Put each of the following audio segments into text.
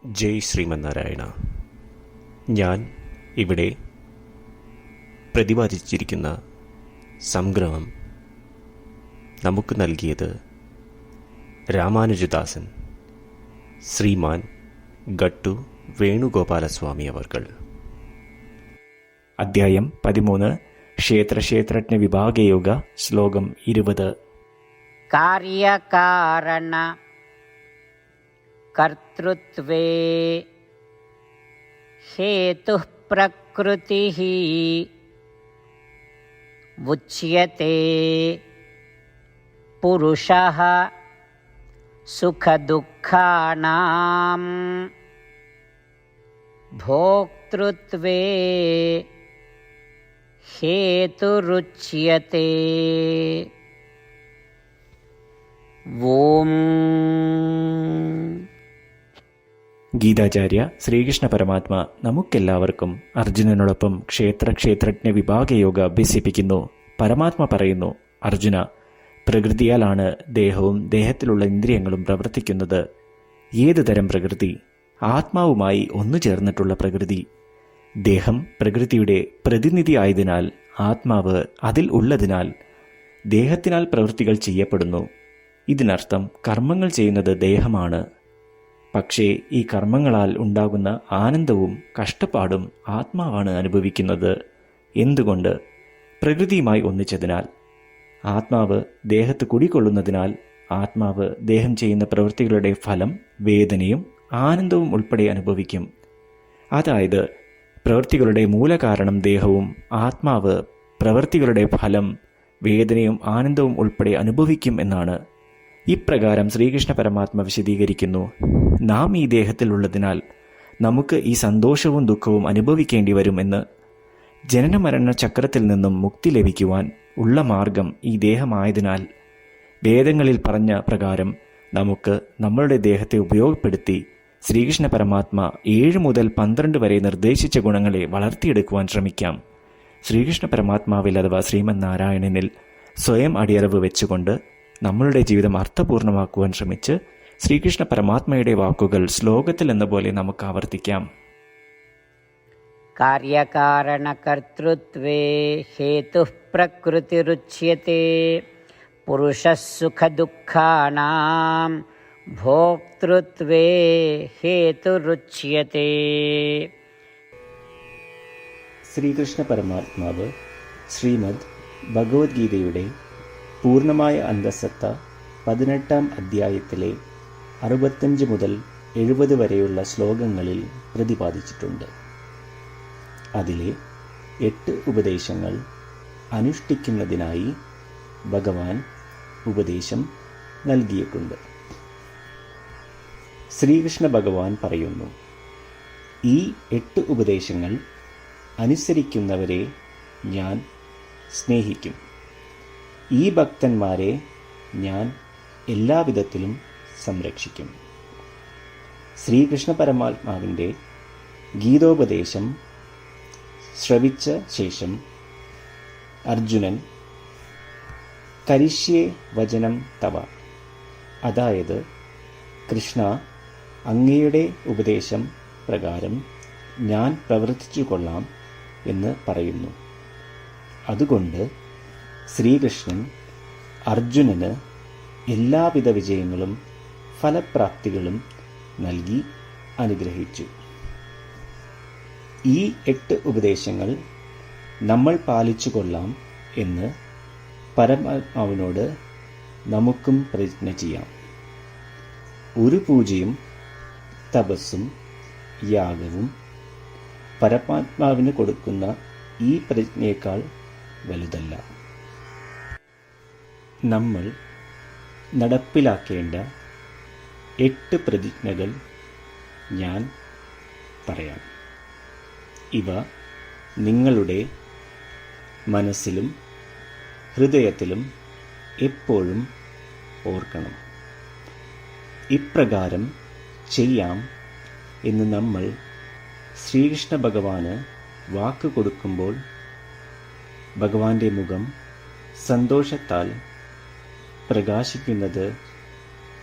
ജയ് ശ്രീമന്നാരായണ. ഞാൻ ഇവിടെ പ്രതിപാദിച്ചിരിക്കുന്ന സംഗ്രഹം നമുക്ക് നൽകിയത് രാമാനുജദാസൻ ശ്രീമാൻ ഗട്ടു വേണുഗോപാലസ്വാമി അവർകൾ. അധ്യായം 13 ക്ഷേത്രക്ഷേത്രജ്ഞ വിഭാഗയോഗ ശ്ലോകം 20. കാര്യകാരണ കർതൃത്വേ ഹേതുഃ പ്രകൃതിഃ ഉച്യത്തെ പുരുഷഃ സുഖദുഃഖാനാം ഭോക്തൃത്വേ ഹേതുരുച്യത്തെ. ഓം. ഗീതാചാര്യ ശ്രീകൃഷ്ണ പരമാത്മ നമുക്കെല്ലാവർക്കും അർജുനനോടൊപ്പം ക്ഷേത്രജ്ഞ വിഭാഗയോഗ അഭ്യസിപ്പിക്കുന്നു. പരമാത്മ പറയുന്നു, അർജുന, പ്രകൃതിയാലാണ് ദേഹവും ദേഹത്തിലുള്ള ഇന്ദ്രിയങ്ങളും പ്രവർത്തിക്കുന്നത്. ഏതു തരം പ്രകൃതി? ആത്മാവുമായി ഒന്നു ചേർന്നിട്ടുള്ള പ്രകൃതി. ദേഹം പ്രകൃതിയുടെ പ്രതിനിധി ആയതിനാൽ, ആത്മാവ് അതിൽ ഉള്ളതിനാൽ ദേഹത്തിനാൽ പ്രവൃത്തികൾ ചെയ്യപ്പെടുന്നു. ഇതിനർത്ഥം കർമ്മങ്ങൾ ചെയ്യുന്നത് ദേഹമാണ്. പക്ഷേ ഈ കർമ്മങ്ങളാൽ ഉണ്ടാകുന്ന ആനന്ദവും കഷ്ടപ്പാടും ആത്മാവാണ് അനുഭവിക്കുന്നത്. എന്തുകൊണ്ട്? പ്രകൃതിയുമായി ഒന്നിച്ചതിനാൽ. ആത്മാവ് ദേഹത്ത് കുടികൊള്ളുന്നതിനാൽ ആത്മാവ് ദേഹം ചെയ്യുന്ന പ്രവൃത്തികളുടെ ഫലം വേദനയും ആനന്ദവും ഉൾപ്പെടെ അനുഭവിക്കും. അതായത് പ്രവൃത്തികളുടെ മൂലകാരണം ദേഹവും ആത്മാവ് പ്രവൃത്തികളുടെ ഫലം വേദനയും ആനന്ദവും ഉൾപ്പെടെ അനുഭവിക്കും എന്നാണ്. ഇപ്രകാരം ശ്രീകൃഷ്ണ പരമാത്മ വിശദീകരിക്കുന്നു. നാം ഈ ദേഹത്തിലുള്ളതിനാൽ നമുക്ക് ഈ സന്തോഷവും ദുഃഖവും അനുഭവിക്കേണ്ടി വരും എന്ന്. ജനനമരണ ചക്രത്തിൽ നിന്നും മുക്തി ലഭിക്കുവാൻ ഉള്ള മാർഗം ഈ ദേഹമായതിനാൽ വേദങ്ങളിൽ പറഞ്ഞ പ്രകാരം നമുക്ക് നമ്മളുടെ ദേഹത്തെ ഉപയോഗപ്പെടുത്തി ശ്രീകൃഷ്ണ പരമാത്മ 7 മുതൽ 12 വരെ നിർദ്ദേശിച്ച ഗുണങ്ങളെ വളർത്തിയെടുക്കുവാൻ ശ്രമിക്കാം. ശ്രീകൃഷ്ണ പരമാത്മാവിൽ അഥവാ ശ്രീമന്നാരായണനിൽ സ്വയം അടിയറവ് വെച്ചുകൊണ്ട് നമ്മളുടെ ജീവിതം അർത്ഥപൂർണമാക്കുവാൻ ശ്രമിച്ച് ശ്രീകൃഷ്ണ പരമാത്മയുടെ വാക്കുകൾ ശ്ലോകത്തിൽ എന്ന പോലെ നമുക്ക് ആവർത്തിക്കാം. കാര്യകാരണകർതൃത്വേ ഹേതുഃ പ്രകൃതിരുച്യത്തെ പുരുഷഃ സുഖദുഃഖാനാം ഭോക്തൃത്വേ ഹേതുരുച്യത്തെ. ശ്രീകൃഷ്ണ പരമാത്മാവ് ശ്രീമദ് ഭഗവത്ഗീതയുടെ പൂർണ്ണമായ അന്തസത്ത 18-ാം അധ്യായത്തിലെ 65 മുതൽ 70 വരെയുള്ള ശ്ലോകങ്ങളിൽ പ്രതിപാദിച്ചിട്ടുണ്ട്. അതിലെ 8 ഉപദേശങ്ങൾ അനുഷ്ഠിക്കുന്നതിനായി ഭഗവാൻ ഉപദേശം നൽകിയിട്ടുണ്ട്. ശ്രീകൃഷ്ണ ഭഗവാൻ പറയുന്നു, ഈ 8 ഉപദേശങ്ങൾ അനുസരിക്കുന്നവരെ ഞാൻ സ്നേഹിക്കും. ഈ ഭക്തന്മാരെ ഞാൻ എല്ലാവിധത്തിലും സംരക്ഷിക്കും. ശ്രീകൃഷ്ണ പരമാത്മാവിൻ്റെ ഗീതോപദേശം ശ്രവിച്ച ശേഷം അർജുനൻ കരിഷ്യേ വചനം തവ, അതായത് കൃഷ്ണ, അങ്ങയുടെ ഉപദേശം പ്രകാരം ഞാൻ പ്രവർത്തിച്ചു കൊള്ളാം എന്ന് പറയുന്നു. അതുകൊണ്ട് ശ്രീകൃഷ്ണൻ അർജുനന് എല്ലാവിധ വിജയങ്ങളും ഫലപ്രാപ്തികളും നൽകി അനുഗ്രഹിച്ചു. ഈ 8 ഉപദേശങ്ങൾ നമ്മൾ പാലിച്ചു കൊള്ളാം എന്ന് പരമാത്മാവിനോട് നമുക്കും പ്രതിജ്ഞ ചെയ്യാം. ഒരു പൂജയും തപസ്സും യാഗവും പരമാത്മാവിന് കൊടുക്കുന്ന ഈ പ്രതിജ്ഞയേക്കാൾ വലുതല്ല. നമ്മൾ നടപ്പിലാക്കേണ്ട 8 പ്രതിജ്ഞകൾ ഞാൻ പറയാം. ഇവ നിങ്ങളുടെ മനസ്സിലും ഹൃദയത്തിലും എപ്പോഴും ഓർക്കണം. ഇപ്രകാരം ചെയ്യാം എന്ന് നമ്മൾ ശ്രീകൃഷ്ണ ഭഗവാന് വാക്ക് കൊടുക്കുമ്പോൾ ഭഗവാന്റെ മുഖം സന്തോഷത്താൽ പ്രകാശിക്കുന്നത്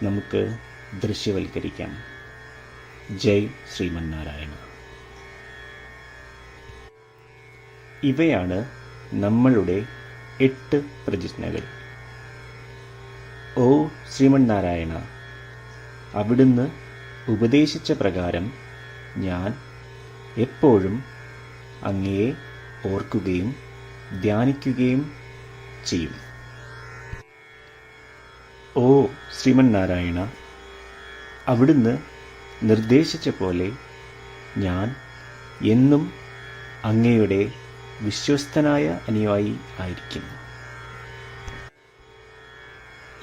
നമുക്ക് ദൃശ്യവൽക്കരിക്കാം. ജയ് ശ്രീമന്നാരായണ. ഇവയാണ് നമ്മളുടെ 8 പ്രതിജ്ഞകൾ. ഓ ശ്രീമന്നാരായണ, അവിടുന്ന് ഉപദേശിച്ച പ്രകാരം ഞാൻ എപ്പോഴും അങ്ങയെ ഓർക്കുകയും ധ്യാനിക്കുകയും ചെയ്യും. ഓ ശ്രീമന്നാരായണ, അവിടുന്ന് നിർദ്ദേശിച്ച പോലെ ഞാൻ എന്നും അങ്ങയുടെ വിശ്വസ്തനായ അനുയായി ആയിരിക്കും.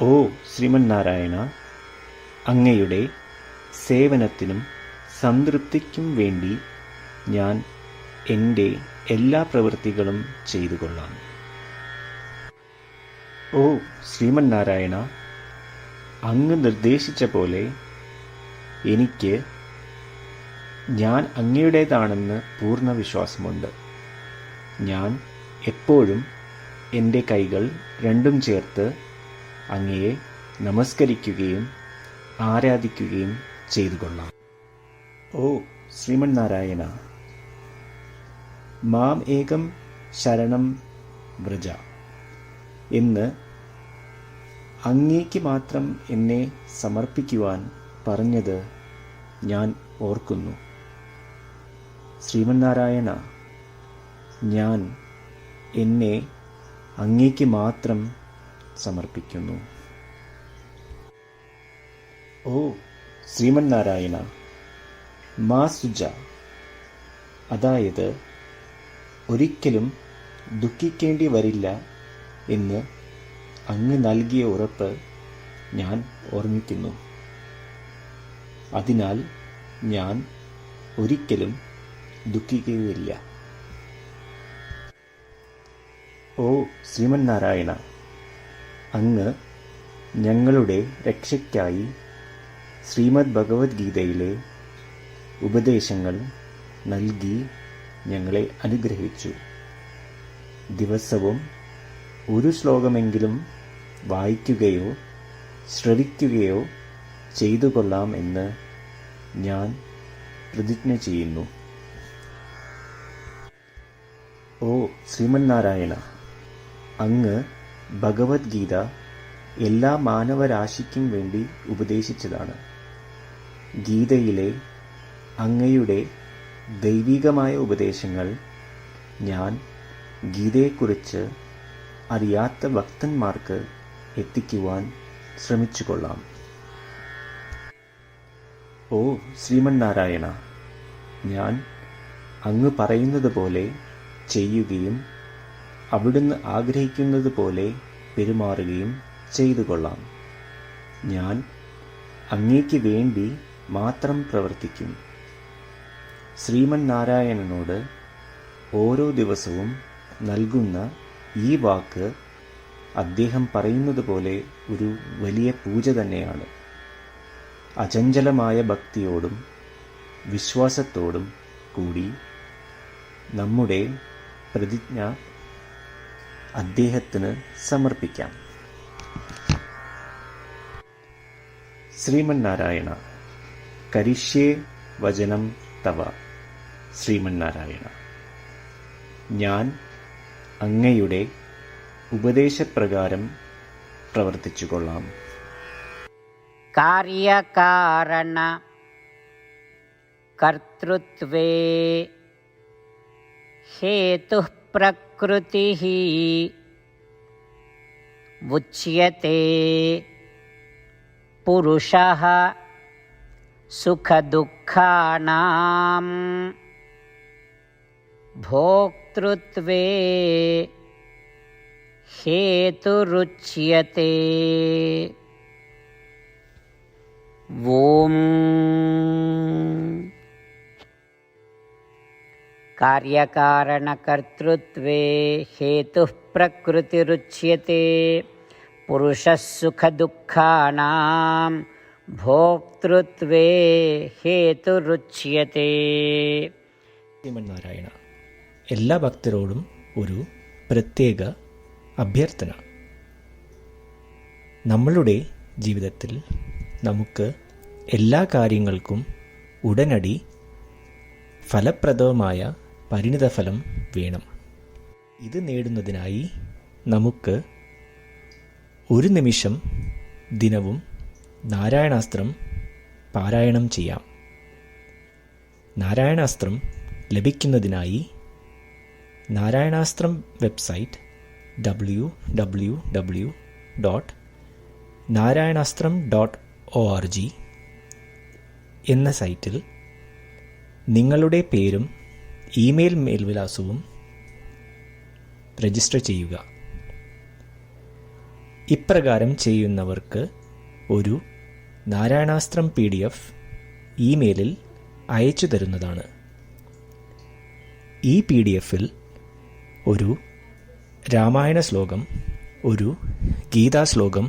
ഓ ശ്രീമന്നാരായണ, അങ്ങയുടെ സേവനത്തിനും സംതൃപ്തിക്കും വേണ്ടി ഞാൻ എൻ്റെ എല്ലാ പ്രവൃത്തികളും ചെയ്തു കൊള്ളാം. ഓ ശ്രീമന്നാരായണ, അങ്ങ് നിർദ്ദേശിച്ച പോലെ എനിക്ക് ഞാൻ അങ്ങയുടേതാണെന്ന് പൂർണ്ണ വിശ്വാസമുണ്ട്. ഞാൻ എപ്പോഴും എൻ്റെ കൈകൾ രണ്ടും ചേർത്ത് അങ്ങയെ നമസ്കരിക്കുകയും ആരാധിക്കുകയും ചെയ്തു കൊള്ളാം. ഓ ശ്രീമന്നാരായണ, മാം ഏകം ശരണം വ്രജ എന്ന് അങ്ങേക്ക് മാത്രം എന്നെ സമർപ്പിക്കുവാൻ പറഞ്ഞത് ഞാൻ ഓർക്കുന്നു. ശ്രീമന്നാരായണ, ഞാൻ എന്നെ അങ്ങേക്ക് മാത്രം സമർപ്പിക്കുന്നു. ഓ ശ്രീമന്നാരായണ, മാ സുജ, അതായത് ഒരിക്കലും ദുഃഖിക്കേണ്ടി വരില്ല എന്ന് അങ്ങ് നൽകിയ ഉറപ്പ് ഞാൻ ഓർമ്മിക്കുന്നു. അതിനാൽ ഞാൻ ഒരിക്കലും ദുഃഖിക്കുകയില്ല. ഓ ശ്രീമന്നാരായണ, അങ്ങ് ഞങ്ങളുടെ രക്ഷയ്ക്കായി ശ്രീമദ് ഭഗവത്ഗീതയിലെ ഉപദേശങ്ങൾ നൽകി ഞങ്ങളെ അനുഗ്രഹിച്ചു. ദിവസവും ഒരു ശ്ലോകമെങ്കിലും വായിക്കുകയോ ശ്രവിക്കുകയോ ചെയ്തു കൊള്ളാം എന്ന് ഞാൻ പ്രതിജ്ഞ ചെയ്യുന്നു. ഓ ശ്രീമന്നാരായണ, അങ്ങ് ഭഗവത്ഗീത എല്ലാ മാനവരാശിക്കും വേണ്ടി ഉപദേശിച്ചതാണ്. ഗീതയിലെ അങ്ങയുടെ ദൈവികമായ ഉപദേശങ്ങൾ ഞാൻ ഗീതയെക്കുറിച്ച് അറിയാത്ത ഭക്തന്മാർക്ക് എത്തിക്കുവാൻ ശ്രമിച്ചുകൊള്ളാം. ഓ ശ്രീമന്നാരായണ, ഞാൻ അങ്ങ് പറയുന്നത് പോലെ ചെയ്യുകയും അവിടുന്ന് ആഗ്രഹിക്കുന്നത് പോലെ പെരുമാറുകയും ചെയ്തു കൊള്ളാം. ഞാൻ അങ്ങേക്ക് വേണ്ടി മാത്രം പ്രവർത്തിക്കും. ശ്രീമന്നാരായണനോട് ഓരോ ദിവസവും നൽകുന്ന ഈ വാക്ക് അദ്ദേഹം പറയുന്നത് പോലെ ഒരു വലിയ പൂജ തന്നെയാണ്. അചഞ്ചലമായ ഭക്തിയോടും വിശ്വാസത്തോടും കൂടി നമ്മുടെ പ്രതിജ്ഞ അദ്ദേഹത്തിന് സമർപ്പിക്കാം. ശ്രീമന്നാരായണ, കരിഷ്യേ വചനം തവ. ശ്രീമന്നാരായണ, ഞാൻ അങ്ങയുടെ ഉപദേശപ്രകാരം പ്രവർത്തിച്ചുകൊള്ളാം. കാര്യകാരണ കർത്തൃത്വേ ഹേതുഃ പ്രകൃതിഃ ഉച്യത്തെ പുരുഷഃ സുഖദുഃഖാനാം ഭോക്തൃത്വേ ഹേതുരുച്യത്തെ. ഓം കാര്യകാരണകർത്തൃത്വേ ഹേതുഃ പ്രകൃതിരുച്യത്തെ പുരുഷഃ സുഖദുഃഖാനാം ഭോക്തൃത്വേ ഹേതുരുച്യത്തെ. ശ്രീമന്നാരായണ, എല്ലാ ഭക്തരോടും ഒരു പ്രത്യേക അഭ്യർത്ഥന. നമ്മളുടെ ജീവിതത്തിൽ നമുക്ക് എല്ലാ കാര്യങ്ങൾക്കും ഉടനടി ഫലപ്രദമായ പരിണിതഫലം വേണം. ഇത് നേടുന്നതിനായി നമുക്ക് ഒരു നിമിഷം ദിനവും നാരായണാസ്ത്രം പാരായണം ചെയ്യാം. നാരായണാസ്ത്രം ലഭിക്കുന്നതിനായി നാരായണാസ്ത്രം വെബ്സൈറ്റ് www.narayanastram.org എന്ന സൈറ്റിൽ നിങ്ങളുടെ പേരും ഇമെയിൽ മേൽവിലാസവും രജിസ്റ്റർ ചെയ്യുക. ഇപ്രകാരം ചെയ്യുന്നവർക്ക് ഒരു നാരായണാസ്ത്രം PDF ഇമെയിലിൽ അയച്ചു തരുന്നതാണ്. ഈ PDFൽ ഒരു രാമായണ ശ്ലോകം, ഒരു ഗീതാശ്ലോകം,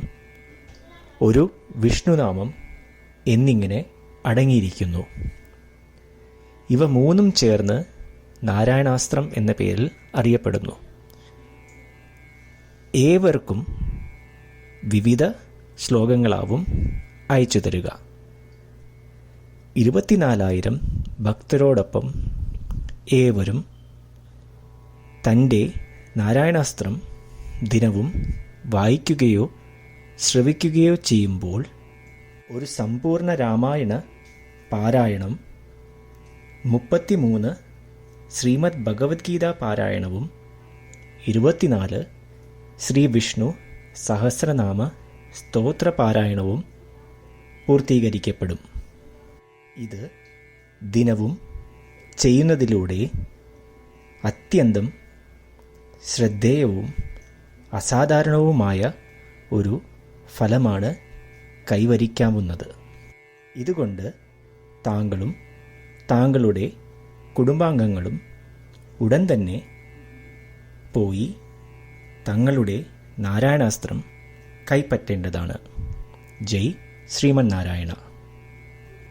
ഒരു വിഷ്ണുനാമം എന്നിങ്ങനെ അടങ്ങിയിരിക്കുന്നു. ഇവ മൂന്നും ചേർന്ന് നാരായണാസ്ത്രം എന്ന പേരിൽ അറിയപ്പെടുന്നു. ഏവർക്കും വിവിധ ശ്ലോകങ്ങളാവും അയച്ചു തരിക. 24,000 ഭക്തരോടൊപ്പം ഏവരും തൻ്റെ നാരായണാസ്ത്രം ദിനവും വായിക്കുകയോ ശ്രവിക്കുകയോ ചെയ്യുമ്പോൾ ഒരു സമ്പൂർണ്ണ രാമായണ പാരായണം, 33 ശ്രീമദ് ഭഗവത്ഗീത പാരായണവും 24 ശ്രീ വിഷ്ണു സഹസ്രനാമ സ്തോത്ര പാരായണവും പൂർത്തീകരിക്കപ്പെടും. ഇത് ദിനവും ചെയ്യുന്നതിലൂടെ അത്യന്തം ശ്രദ്ധേയവും അസാധാരണവുമായ ഒരു ഫലമാണ് കൈവരിക്കാവുന്നത്. ഇതുകൊണ്ട് താങ്കളും താങ്കളുടെ കുടുംബാംഗങ്ങളും ഉടൻ തന്നെ പോയി തങ്ങളുടെ നാരായണാസ്ത്രം കൈപ്പറ്റേണ്ടതാണ്. ജയ് ശ്രീമന്നാരായണ.